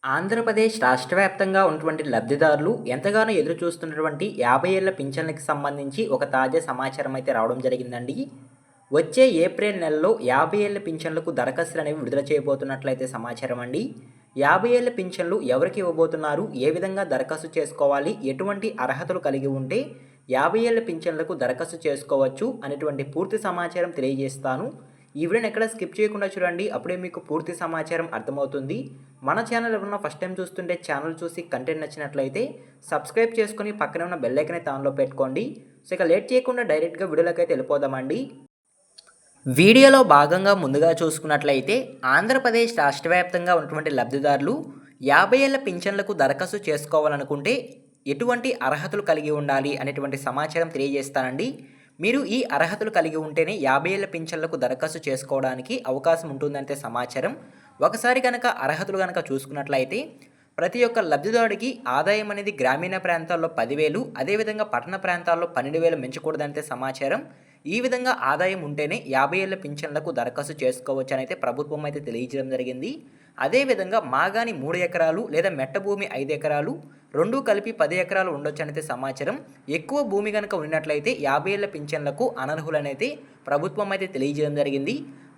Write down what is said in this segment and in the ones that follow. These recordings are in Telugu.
ఆంధ్రప్రదేశ్ రాష్ట్ర వ్యాప్తంగా ఉన్నటువంటి లబ్ధిదారులు ఎంతగానో ఎదురు చూస్తున్నటువంటి 50 ఏళ్ల పింఛన్లకి సంబంధించి ఒక తాజా సమాచారం అయితే రావడం జరిగిందండి. వచ్చే ఏప్రిల్ నెలలో 50 ఏళ్ల పింఛన్లకు దరఖాస్తులు అనేవి విడుదల చేయబోతున్నట్లయితే సమాచారం అండి. 50 ఏళ్ల పింఛన్లు ఎవరికి ఇవ్వబోతున్నారు? ఏ విధంగా దరఖాస్తు చేసుకోవాలి? ఎటువంటి అర్హతలు కలిగి ఉంటే 50 ఏళ్ల పింఛన్లకు దరఖాస్తు చేసుకోవచ్చు అనేటువంటి పూర్తి సమాచారం తెలియజేస్తాను. ఈ వీడియోని ఎక్కడ స్కిప్ చేయకుండా చూడండి. అప్పుడే మీకు పూర్తి సమాచారం అర్థమవుతుంది. మన ఛానల్ ఎవరన్నా ఫస్ట్ టైం చూస్తుంటే ఛానల్ చూసి కంటెంట్ నచ్చినట్లయితే సబ్స్క్రైబ్ చేసుకొని పక్కనే ఉన్న బెల్ ఐకాన్ అయితే ఆన్లో పెట్టుకోండి. సో ఇక లేట్ చేయకుండా డైరెక్ట్గా వీడియోలోకి అయితే వెళ్ళిపోదామండి. వీడియోలో భాగంగా ముందుగా చూసుకున్నట్లయితే ఆంధ్రప్రదేశ్ రాష్ట్ర వ్యాప్తంగా ఉన్నటువంటి లబ్ధిదారులు 50 ఏళ్ల పింఛన్లకు దరఖాస్తు చేసుకోవాలనుకుంటే ఎటువంటి అర్హతలు కలిగి ఉండాలి అనేటువంటి సమాచారం తెలియజేస్తానండి. మీరు ఈ అర్హతలు కలిగి ఉంటేనే 50 ఏళ్ల పింఛన్లకు దరఖాస్తు చేసుకోవడానికి అవకాశం ఉంటుందంటే సమాచారం. ఒకసారి కనుక అర్హతలు కనుక చూసుకున్నట్లయితే ప్రతి ఒక్క లబ్ధిదారుడికి ఆదాయం అనేది గ్రామీణ ప్రాంతాల్లో 10,000, అదేవిధంగా పట్టణ ప్రాంతాల్లో 12,000 మించకూడదంటే సమాచారం. ఈ విధంగా ఆదాయం ఉంటేనే 50 ఏళ్ల పింఛన్లకు దరఖాస్తు చేసుకోవచ్చు అని అయితే ప్రభుత్వం అయితే తెలియజేయడం జరిగింది. అదేవిధంగా మాగాని 3 ఎకరాలు లేదా మెట్ట భూమి 5 ఎకరాలు రెండూ కలిపి 10 ఎకరాలు ఉండొచ్చు అనేది సమాచారం. ఎక్కువ భూమి కనుక ఉన్నట్లయితే 50 ఏళ్ల పింఛన్లకు అనర్హులనైతే ప్రభుత్వం అయితే తెలియజేయడం జరిగింది.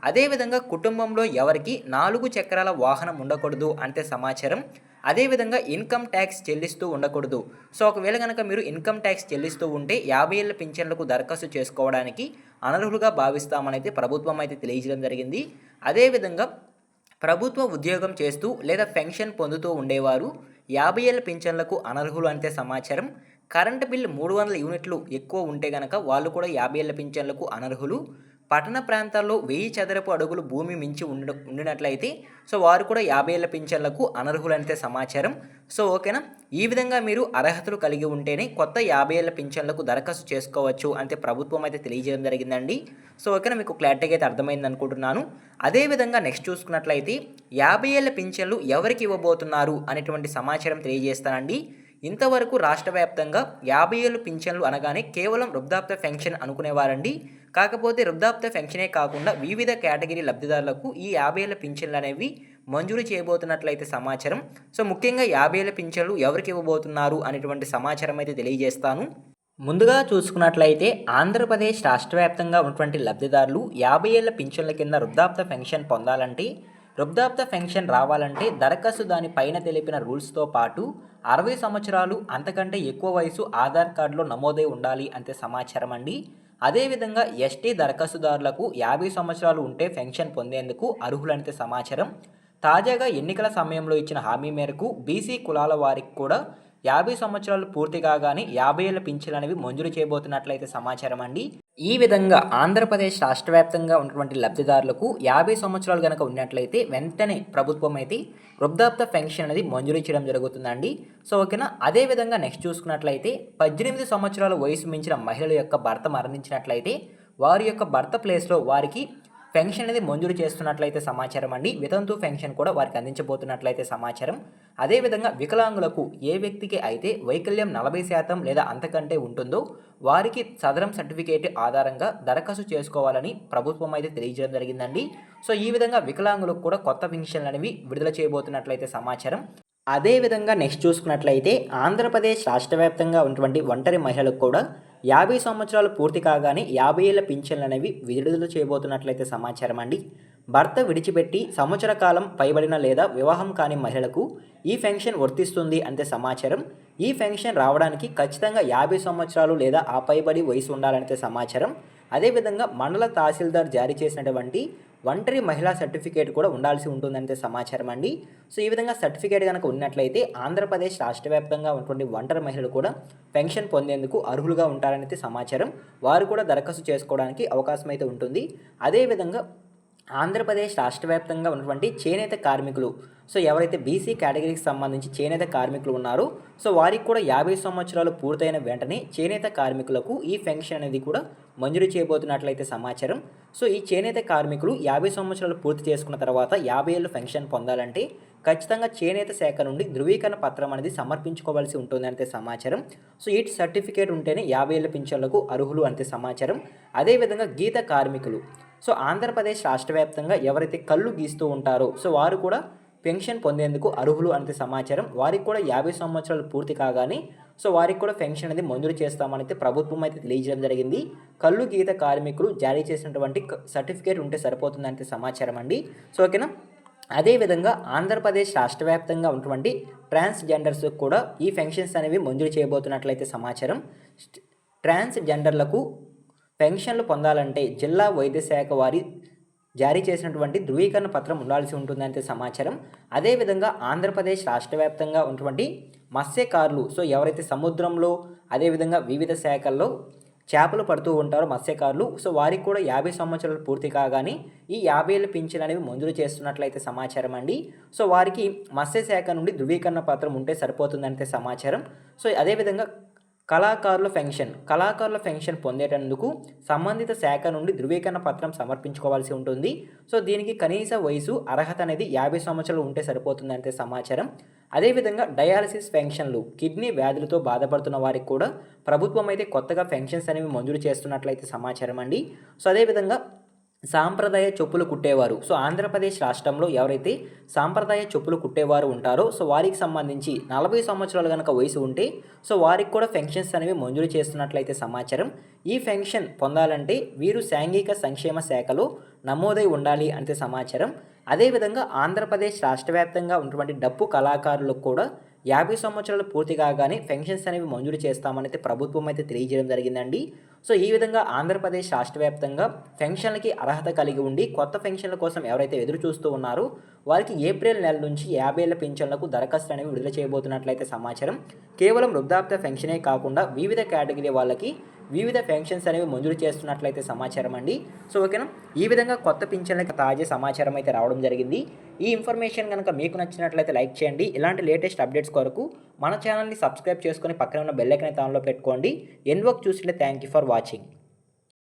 అదేవిధంగా కుటుంబంలో ఎవరికి 4 చక్రాల వాహనం ఉండకూడదు అంటే సమాచారం. అదేవిధంగా ఇన్కమ్ ట్యాక్స్ చెల్లిస్తూ ఉండకూడదు. సో ఒకవేళ కనుక మీరు ఇన్కమ్ ట్యాక్స్ చెల్లిస్తూ ఉంటే 50 ఏళ్ల పింఛన్లకు దరఖాస్తు చేసుకోవడానికి అనర్హులుగా భావిస్తామని అయితే ప్రభుత్వం అయితే తెలియజేయడం జరిగింది. అదేవిధంగా ప్రభుత్వ ఉద్యోగం చేస్తూ లేదా పెన్షన్ పొందుతూ ఉండేవారు 50 ఏళ్ల పింఛన్లకు అనర్హులు అంటే సమాచారం. కరెంటు బిల్లు 300 యూనిట్లు ఎక్కువ ఉంటే కనుక వాళ్ళు కూడా 50 ఏళ్ల పింఛన్లకు అనర్హులు. పట్టణ ప్రాంతాల్లో 1000 చదరపు అడుగులు భూమి మించి ఉండినట్లయితే సో వారు కూడా 50 ఏళ్ల పింఛన్లకు అనర్హులు అంటే సమాచారం. సో ఓకేనా, ఈ విధంగా మీరు అర్హతలు కలిగి ఉంటేనే కొత్త 50 ఏళ్ల పింఛన్లకు దరఖాస్తు చేసుకోవచ్చు అంటే ప్రభుత్వం అయితే తెలియజేయడం జరిగిందండి. సో ఓకేనా, మీకు క్లారిటీగా అయితే అర్థమైంది అనుకుంటున్నాను. అదేవిధంగా నెక్స్ట్ చూసుకున్నట్లయితే 50 ఏళ్ల పింఛన్లు ఎవరికి ఇవ్వబోతున్నారు అనేటువంటి సమాచారం తెలియజేస్తానండి. ఇంతవరకు రాష్ట్ర వ్యాప్తంగా 50 ఏళ్ళు పింఛన్లు అనగానే కేవలం వృద్ధాప్య పెన్షన్ అనుకునేవారండి. కాకపోతే వృద్ధాప్య పెన్షనే కాకుండా వివిధ కేటగిరీ లబ్ధిదారులకు ఈ 50 ఏళ్ల పింఛన్లు అనేవి మంజూరు చేయబోతున్నట్లయితే సమాచారం. సో ముఖ్యంగా 50 ఏళ్ల పింఛన్లు ఎవరికి ఇవ్వబోతున్నారు అనేటువంటి సమాచారం అయితే తెలియజేస్తాను. ముందుగా చూసుకున్నట్లయితే ఆంధ్రప్రదేశ్ రాష్ట్ర వ్యాప్తంగా ఉన్నటువంటి లబ్ధిదారులు 50 ఏళ్ల పింఛన్ల కింద వృద్ధాప్య పెన్షన్ పొందాలంటే వృద్ధాప్య పెన్షన్ రావాలంటే దరఖాస్తు దాని పైన తెలిపిన రూల్స్తో పాటు 60 సంవత్సరాలు అంతకంటే ఎక్కువ వయసు ఆధార్ కార్డులో నమోదై ఉండాలి అంటే సమాచారం అండి. అదేవిధంగా ఎస్టీ దరఖాస్తుదారులకు 50 సంవత్సరాలు ఉంటే పెన్షన్ పొందేందుకు అర్హులంటే సమాచారం. తాజాగా ఎన్నికల సమయంలో ఇచ్చిన హామీ మేరకు బీసీ కులాల వారికి కూడా 50 సంవత్సరాలు పూర్తి కాగానే 50 ఏళ్ల పింఛన్లు అనేవి మంజూరు చేయబోతున్నట్లయితే సమాచారం అండి. ఈ విధంగా ఆంధ్రప్రదేశ్ రాష్ట్ర వ్యాప్తంగా ఉన్నటువంటి లబ్ధిదారులకు 50 సంవత్సరాలు కనుక ఉన్నట్లయితే వెంటనే ప్రభుత్వం అయితే వృద్ధాప్య పెన్షన్ అనేది మంజూరు చేయడం జరుగుతుందండి. సో ఓకేనా, అదేవిధంగా నెక్స్ట్ చూసుకున్నట్లయితే 18 సంవత్సరాల వయసు మించిన మహిళల యొక్క భర్త మరణించినట్లయితే వారి యొక్క భర్త ప్లేస్లో వారికి పెన్షన్ అనేది మంజూరు చేస్తున్నట్లయితే సమాచారం అండి. వితంతు పెన్షన్ కూడా వారికి అందించబోతున్నట్లయితే సమాచారం. అదేవిధంగా వికలాంగులకు ఏ వ్యక్తికి అయితే వైకల్యం 40% లేదా అంతకంటే ఉంటుందో వారికి సదరం సర్టిఫికేట్ ఆధారంగా దరఖాస్తు చేసుకోవాలని ప్రభుత్వం అయితే తెలియజేయడం జరిగిందండి. సో ఈ విధంగా వికలాంగులకు కూడా కొత్త పెన్షన్లు అనేవి విడుదల చేయబోతున్నట్లయితే సమాచారం. అదేవిధంగా నెక్స్ట్ చూసుకున్నట్లయితే ఆంధ్రప్రదేశ్ రాష్ట్ర వ్యాప్తంగా ఉన్నటువంటి ఒంటరి మహిళలకు కూడా 50 సంవత్సరాలు పూర్తి కాగానే 50 ఏళ్ల పింఛన్లు అనేవి విడుదల చేయబోతున్నట్లయితే సమాచారం అండి. భర్త విడిచిపెట్టి సంవత్సర కాలం పైబడిన లేదా వివాహం కాని మహిళలకు ఈ పెన్షన్ వర్తిస్తుంది అంటే సమాచారం. ఈ పెన్షన్ రావడానికి ఖచ్చితంగా 50 సంవత్సరాలు లేదా ఆ పైబడి వయసు ఉండాలంటే సమాచారం. అదేవిధంగా మండల తహసీల్దార్ జారీ చేసినటువంటి ఒంటరి మహిళా సర్టిఫికేట్ కూడా ఉండాల్సి ఉంటుందంటే సమాచారం అండి. సో ఈ విధంగా సర్టిఫికేట్ కనుక ఉన్నట్లయితే ఆంధ్రప్రదేశ్ రాష్ట్ర వ్యాప్తంగా ఉన్నటువంటి ఒంటరి మహిళలు కూడా పెన్షన్ పొందేందుకు అర్హులుగా ఉంటారనేది సమాచారం. వారు కూడా దరఖాస్తు చేసుకోవడానికి అవకాశం అయితే ఉంటుంది. అదేవిధంగా ఆంధ్రప్రదేశ్ రాష్ట్ర వ్యాప్తంగా ఉన్నటువంటి చేనేత కార్మికులు, సో ఎవరైతే బీసీ కేటగిరీకి సంబంధించి చేనేత కార్మికులు ఉన్నారో సో వారికి కూడా 50 సంవత్సరాలు పూర్తయిన వెంటనే చేనేత కార్మికులకు ఈ పెన్షన్ అనేది కూడా మంజూరు చేయబోతున్నట్లయితే సమాచారం. సో ఈ చేనేత కార్మికులు 50 సంవత్సరాలు పూర్తి చేసుకున్న తర్వాత 50 ఏళ్ళు పెన్షన్ పొందాలంటే ఖచ్చితంగా చేనేత శాఖ నుండి ధృవీకరణ పత్రం అనేది సమర్పించుకోవాల్సి ఉంటుంది అంటే సమాచారం. సో ఈ సర్టిఫికేట్ ఉంటేనే 50 ఏళ్ళ పింఛన్లకు అర్హులు అంటే సమాచారం. అదేవిధంగా గీత కార్మికులు, సో ఆంధ్రప్రదేశ్ రాష్ట్ర వ్యాప్తంగా ఎవరైతే కళ్ళు గీస్తూ ఉంటారో సో వారు కూడా పెన్షన్ పొందేందుకు అర్హులు అంటే సమాచారం. వారికి కూడా 50 సంవత్సరాలు పూర్తి కాగానే సో వారికి కూడా పెన్షన్ అనేది మంజూరు చేస్తామని ప్రభుత్వం అయితే తెలియజేయడం జరిగింది. కళ్ళు గీత కార్మికులు జారీ చేసినటువంటి సర్టిఫికేట్ ఉంటే సరిపోతుందంటే సమాచారం అండి. సో ఓకేనా. అదేవిధంగా ఆంధ్రప్రదేశ్ రాష్ట్ర వ్యాప్తంగా ఉన్నటువంటి ట్రాన్స్జెండర్స్ కూడా ఈ పెన్షన్స్ అనేవి మంజూరు చేయబోతున్నట్లయితే సమాచారం. ట్రాన్స్జెండర్లకు పెన్షన్లు పొందాలంటే జిల్లా వైద్య శాఖ వారి జారీ చేసినటువంటి ధృవీకరణ పత్రం ఉండాల్సి ఉంటుందంటే సమాచారం. అదేవిధంగా ఆంధ్రప్రదేశ్ రాష్ట్ర వ్యాప్తంగా ఉన్నటువంటి మత్స్యకారులు సో ఎవరైతే సముద్రంలో అదేవిధంగా వివిధ శాఖల్లో చేపలు పడుతూ ఉంటారో మత్స్యకారులు సో వారికి కూడా 50 సంవత్సరాలు పూర్తి కాగానే ఈ 50 ఏళ్ళ పింఛన్ అనేవి మంజూరు చేస్తున్నట్లయితే సమాచారం అండి. సో వారికి మత్స్యశాఖ నుండి ధృవీకరణ పత్రం ఉంటే సరిపోతుందంటే సమాచారం. సో అదేవిధంగా కళాకారుల పెన్షన్ పొందేటందుకు సంబంధిత శాఖ నుండి ధృవీకరణ పత్రం సమర్పించుకోవాల్సి ఉంటుంది. సో దీనికి కనీస వయసు అర్హత అనేది 50 సంవత్సరాలు ఉంటే సరిపోతుందంటే సమాచారం. అదేవిధంగా డయాలసిస్ పెన్షన్లు కిడ్నీ వ్యాధులతో బాధపడుతున్న వారికి కూడా ప్రభుత్వం అయితే కొత్తగా పెన్షన్స్ అనేవి మంజూరు చేస్తున్నట్లయితే సమాచారం అండి. సో అదేవిధంగా సాంప్రదాయ చెప్పులు కుట్టేవారు సో ఆంధ్రప్రదేశ్ రాష్ట్రంలో ఎవరైతే సాంప్రదాయ చెప్పులు కుట్టేవారు ఉంటారో సో వారికి సంబంధించి 40 సంవత్సరాలు కనుక వయసు ఉంటే సో వారికి కూడా పెన్షన్స్ అనేవి మంజూరు చేస్తున్నట్లయితే సమాచారం. ఈ పెన్షన్ పొందాలంటే వీరు సాంఘిక సంక్షేమ శాఖలో నమోదై ఉండాలి అంటే సమాచారం. అదేవిధంగా ఆంధ్రప్రదేశ్ రాష్ట్ర వ్యాప్తంగా ఉన్నటువంటి డప్పు కళాకారులకు కూడా 50 సంవత్సరాలు పూర్తి కాగానే పెన్షన్స్ అనేవి మంజూరు చేస్తామని ప్రభుత్వం అయితే తెలియజేయడం జరిగిందండి. సో ఈ విధంగా ఆంధ్రప్రదేశ్ రాష్ట్ర వ్యాప్తంగా పెన్షన్లకి అర్హత కలిగి ఉండి కొత్త పెన్షన్ల కోసం ఎవరైతే ఎదురు చూస్తూ ఉన్నారో వారికి ఏప్రిల్ నెల నుంచి 50 ఏళ్ల పెన్షన్లకు దరఖాస్తులు అనేవి విడుదల చేయబోతున్నట్లయితే సమాచారం. కేవలం వృద్ధాప్య పెన్షనే కాకుండా వివిధ కేటగిరీ వాళ్ళకి వివిధ పెన్షన్స్ అనేవి మంజూరు చేస్తున్నట్లయితే సమాచారం అండి. సో ఓకేనా. ఈ విధంగా కొత్త పింఛన్లకి తాజా సమాచారం అయితే రావడం జరిగింది. ఈ ఇన్ఫర్మేషన్ కనుక మీకు నచ్చినట్లయితే లైక్ చేయండి. ఇలాంటి లేటెస్ట్ అప్డేట్స్ కొరకు మన ఛానల్ని సబ్స్క్రైబ్ చేసుకొని పక్కన ఉన్న బెల్ ఐకాన్ ఆన్లో పెట్టుకోండి. ఎండ్ వరకు చూసినట్లయితే థ్యాంక్ యూ ఫర్ వాచింగ్.